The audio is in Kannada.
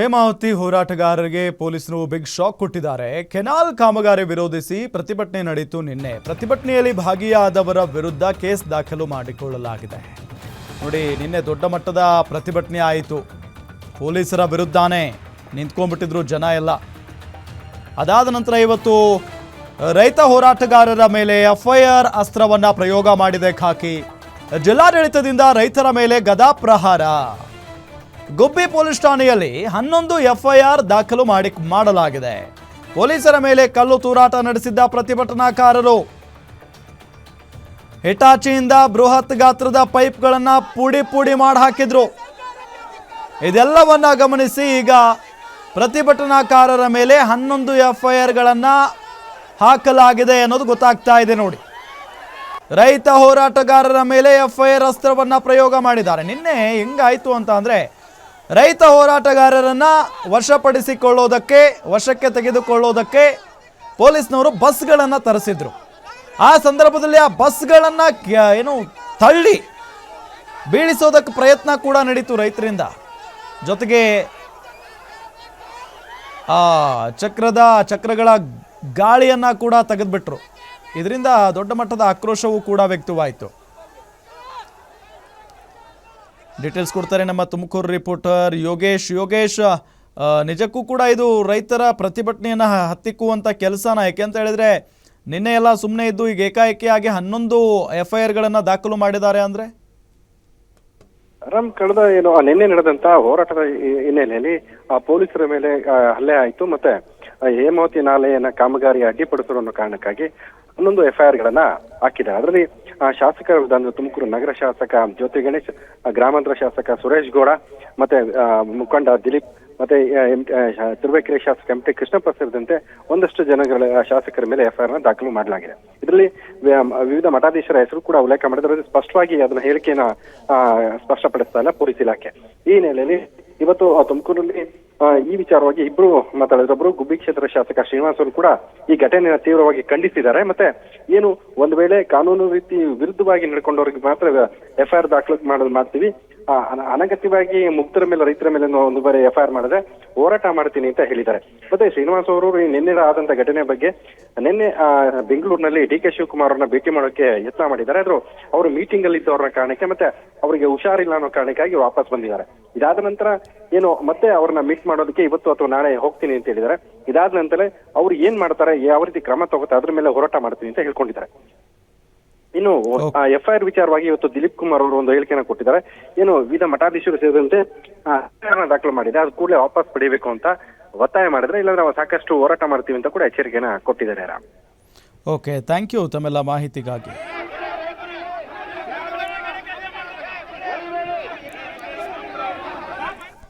ಹೇಮಾವತಿ ಹೋರಾಟಗಾರರಿಗೆ ಪೊಲೀಸರು ಬಿಗ್ ಶಾಕ್ ಕೊಟ್ಟಿದ್ದಾರೆ. ಕೆನಾಲ್ ಕಾಮಗಾರಿ ವಿರೋಧಿಸಿ ಪ್ರತಿಭಟನೆ ನಡೆಯಿತು ನಿನ್ನೆ. ಪ್ರತಿಭಟನೆಯಲ್ಲಿ ಭಾಗಿಯಾದವರ ವಿರುದ್ಧ ಕೇಸ್ ದಾಖಲು ಮಾಡಿಕೊಳ್ಳಲಾಗಿದೆ. ನೋಡಿ, ನಿನ್ನೆ ದೊಡ್ಡ ಮಟ್ಟದ ಪ್ರತಿಭಟನೆ ಆಯಿತು. ಪೊಲೀಸರ ವಿರುದ್ಧನೇ ನಿಂತ್ಕೊಂಡ್ಬಿಟ್ಟಿದ್ರು ಜನ ಎಲ್ಲ. ಅದಾದ ನಂತರ ಇವತ್ತು ರೈತ ಹೋರಾಟಗಾರರ ಮೇಲೆ ಎಫ್ಐಆರ್ ಅಸ್ತ್ರವನ್ನ ಪ್ರಯೋಗ ಮಾಡಿದೆ ಖಾಕಿ. ಜಿಲ್ಲಾಡಳಿತದಿಂದ ರೈತರ ಮೇಲೆ ಗದಾ ಪ್ರಹಾರ. ಗುಬ್ಬಿ ಪೊಲೀಸ್ ಠಾಣೆಯಲ್ಲಿ 11 ಎಫ್ಐಆರ್ ದಾಖಲು ಮಾಡಲಾಗಿದೆ. ಪೊಲೀಸರ ಮೇಲೆ ಕಲ್ಲು ತೂರಾಟ ನಡೆಸಿದ್ದ ಪ್ರತಿಭಟನಾಕಾರರು ಹಿಟಾಚಿಯಿಂದ ಬೃಹತ್ ಗಾತ್ರದ ಪೈಪ್ಗಳನ್ನ ಪುಡಿ ಮಾಡಿ ಹಾಕಿದ್ರು. ಇದೆಲ್ಲವನ್ನ ಗಮನಿಸಿ ಈಗ ಪ್ರತಿಭಟನಾಕಾರರ ಮೇಲೆ 11 ಎಫ್ಐಆರ್ಗಳನ್ನ ಹಾಕಲಾಗಿದೆ ಅನ್ನೋದು ಗೊತ್ತಾಗ್ತಾ ಇದೆ. ನೋಡಿ, ರೈತ ಹೋರಾಟಗಾರರ ಮೇಲೆ ಎಫ್ಐಆರ್ ಅಸ್ತ್ರವನ್ನ ಪ್ರಯೋಗ ಮಾಡಿದ್ದಾರೆ. ನಿನ್ನೆ ಹೆಂಗಾಯ್ತು ಅಂತ ಅಂದ್ರೆ, ರೈತ ಹೋರಾಟಗಾರರನ್ನ ವಶಕ್ಕೆ ತೆಗೆದುಕೊಳ್ಳೋದಕ್ಕೆ ಪೊಲೀಸ್ನವರು ಬಸ್ಗಳನ್ನು ತರಿಸಿದ್ರು. ಆ ಸಂದರ್ಭದಲ್ಲಿ ಆ ಬಸ್ಗಳನ್ನ ತಳ್ಳಿ ಬೀಳಿಸೋದಕ್ಕೆ ಪ್ರಯತ್ನ ಕೂಡ ನಡೀತು ರೈತರಿಂದ. ಜೊತೆಗೆ ಆ ಚಕ್ರಗಳ ಗಾಳಿಯನ್ನ ಕೂಡ ತೆಗೆದುಬಿಟ್ರು. ಇದರಿಂದ ದೊಡ್ಡ ಮಟ್ಟದ ಆಕ್ರೋಶವೂ ಕೂಡ ವ್ಯಕ್ತವಾಯಿತು. ಡೀಟೇಲ್ಸ್ ಕೊಡ್ತಾರೆ ನಮ್ಮ ತುಮಕೂರು ರಿಪೋರ್ಟರ್ ಯೋಗೇಶ್. ನಿಜಕ್ಕೂ ಕೂಡ ಇದು ರೈತರ ಪ್ರತಿಭಟನೆಯನ್ನು ಹತ್ತಿಕ್ಕುವಂಥ ಕೆಲಸನ? ಯಾಕೆಂತ ಹೇಳಿದ್ರೆ ನಿನ್ನೆ ಎಲ್ಲ ಸುಮ್ಮನೆ ಇದ್ದು ಈಗ ಏಕಾಏಕಿಯಾಗಿ 11 ಎಫ್ಐಆರ್ಗಳನ್ನು ದಾಖಲು ಮಾಡಿದ್ದಾರೆ ಅಂದರೆ ಕಳೆದ ನಿನ್ನೆ ನಡೆದಂತ ಹೋರಾಟದ ಹಿನ್ನೆಲೆಯಲ್ಲಿ ಪೊಲೀಸರ ಮೇಲೆ ಹಲ್ಲೆ ಆಯಿತು. ಮತ್ತೆ ಹೇಮಾವತಿ ನಾಲೆಯನ್ನ ಕಾಮಗಾರಿ ಅಡ್ಡಿಪಡಿಸಿರೋ ಅನ್ನೋ ಕಾರಣಕ್ಕಾಗಿ 11 ಎಫ್ಐಆರ್ಗಳನ್ನ ಹಾಕಿದ್ದಾರೆ. ಅದರಲ್ಲಿ ಶಾಸಕರ ವಿರುದ್ಧ ತುಮಕೂರು ನಗರ ಶಾಸಕ ಜ್ಯೋತಿ ಗಣೇಶ್, ಗ್ರಾಮಾಂತರ ಶಾಸಕ ಸುರೇಶ್ ಗೌಡ, ಮತ್ತೆ ಮುಖಂಡ ದಿಲೀಪ್, ಮತ್ತೆ ತುರುವೇಕೆರೆ ಶಾಸಕ ಎಂ ಟಿ ಕೃಷ್ಣಪ್ಪ ಸೇರಿದಂತೆ ಒಂದಷ್ಟು ಶಾಸಕರ ಮೇಲೆ ಎಫ್ಐಆರ್ ನ ದಾಖಲು ಮಾಡಲಾಗಿದೆ. ಇದರಲ್ಲಿ ವಿವಿಧ ಮಠಾಧೀಶರ ಹೆಸರು ಕೂಡ ಉಲ್ಲೇಖ ಮಾಡಿದ್ರೆ ಸ್ಪಷ್ಟವಾಗಿ ಅದನ್ನ ಹೇಳಿಕೆಯನ್ನ ಸ್ಪಷ್ಟಪಡಿಸ್ತಾ ಇಲ್ಲ ಪೊಲೀಸ್ ಇಲಾಖೆ. ಈ ಹಿನ್ನೆಲೆಯಲ್ಲಿ ಇವತ್ತು ತುಮಕೂರಲ್ಲಿ ಈ ವಿಚಾರವಾಗಿ ಇಬ್ರು ಮಾತಾಡಿದ್ರೊಬ್ರು ಗುಬ್ಬಿ ಕ್ಷೇತ್ರ ಶಾಸಕ ಶ್ರೀನಿವಾಸ್ ಅವರು ಕೂಡ ಈ ಘಟನೆಯನ್ನು ತೀವ್ರವಾಗಿ ಖಂಡಿಸಿದ್ದಾರೆ. ಮತ್ತೆ ಏನು ಒಂದು ವೇಳೆ ಕಾನೂನು ರೀತಿ ವಿರುದ್ಧವಾಗಿ ನಡ್ಕೊಂಡವ್ರಿಗೆ ಮಾತ್ರ ಎಫ್ಐಆರ್ ದಾಖಲು ಮಾಡ್ತೀವಿ, ಅನಗತ್ಯವಾಗಿ ಮುಕ್ತರ ಮೇಲೆ ರೈತರ ಮೇಲೆ ಒಂದು ಬಾರಿ ಎಫ್ಐಆರ್ ಮಾಡಿದ್ರೆ ಹೋರಾಟ ಮಾಡ್ತೀನಿ ಅಂತ ಹೇಳಿದ್ದಾರೆ. ಮತ್ತೆ ಶ್ರೀನಿವಾಸ್ ಅವರು ನಿನ್ನೆ ಆದಂತ ಘಟನೆ ಬಗ್ಗೆ ನಿನ್ನೆ ಬೆಂಗಳೂರಿನಲ್ಲಿ ಡಿ ಕೆ ಶಿವಕುಮಾರ್ ಅವ್ರನ್ನ ಭೇಟಿ ಮಾಡೋಕೆ ಯತ್ನ ಮಾಡಿದ್ದಾರೆ. ಆದ್ರೂ ಅವರು ಮೀಟಿಂಗ್ ಅಲ್ಲಿ ಇದ್ದವ್ರ ಕಾರಣಕ್ಕೆ ಮತ್ತೆ ಅವರಿಗೆ ಹುಷಾರಿಲ್ಲ ಅನ್ನೋ ಕಾರಣಕ್ಕಾಗಿ ವಾಪಸ್ ಬಂದಿದ್ದಾರೆ. ಇದಾದ ನಂತರ ಮತ್ತೆ ಅವ್ರನ್ನ ಮೀಟ್ ಮಾಡೋದಕ್ಕೆ ಇವತ್ತು ಅಥವಾ ನಾಳೆ ಹೋಗ್ತೀನಿ ಅಂತ ಹೇಳಿದ್ದಾರೆ. ಇದಾದ ನಂತರ ಅವ್ರು ಏನ್ ಮಾಡ್ತಾರೆ, ಯಾವ ರೀತಿ ಕ್ರಮ ತಗೋತಾರೆ ಅದ್ರ ಮೇಲೆ ಹೋರಾಟ ಮಾಡ್ತೀನಿ ಅಂತ ಹೇಳ್ಕೊಂಡಿದ್ದಾರೆ. ಇನ್ನು ಎಫ್ಐಆರ್ ವಿಚಾರವಾಗಿ ಇವತ್ತು ದಿಲೀಪ್ ಕುಮಾರ್ ಅವರು ಒಂದು ಹೇಳಿಕೆಯನ್ನು ಕೊಟ್ಟಿದ್ದಾರೆ. ವಿವಿಧ ಮಠಾಧೀಶರು ಸೇರಿದಂತೆ ದಾಖಲು ಮಾಡಿದೆ, ಅದು ಕೂಡಲೇ ವಾಪಸ್ ಪಡಿಬೇಕು ಅಂತ ಒತ್ತಾಯ ಮಾಡಿದ್ರೆ, ಇಲ್ಲಾಂದ್ರೆ ನಾವು ಸಾಕಷ್ಟು ಹೋರಾಟ ಮಾಡ್ತೀವಿ ಅಂತ ಕೂಡ ಎಚ್ಚರಿಕೆಯನ್ನ ಕೊಟ್ಟಿದ್ದಾರೆ. ಓಕೆ, ಥ್ಯಾಂಕ್ ಯು ತಮ್ಮೆಲ್ಲ ಮಾಹಿತಿಗಾಗಿ.